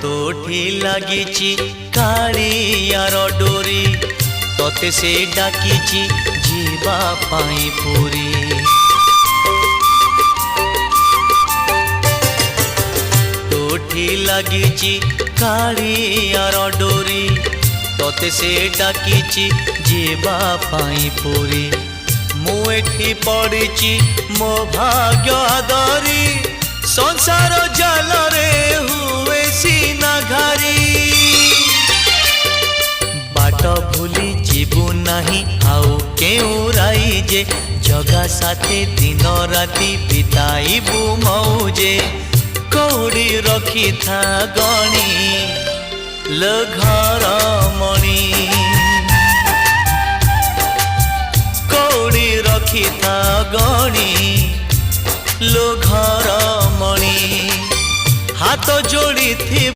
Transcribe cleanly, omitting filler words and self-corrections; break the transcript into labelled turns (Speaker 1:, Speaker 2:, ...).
Speaker 1: तोठी लागिची कालियार डोरी तोते से डाकिची जीवा पाई पुरी। तोठी लागिची कालियार डोरी तोते से डाकिची जीवा पाई पुरी। मु एठी पड़िची मो भाग्य आदरी संसार जाल रे हुए सीना घारी। बाट भूली जीवु नहीं आउ केउ राई जे जगा साथे दिन राति बिताइबु मौजे। कौड़ी रखी था गणी लो घर मणि कौड़ी रखी था गणी लो घर मणि हाथ जोड़ी थी।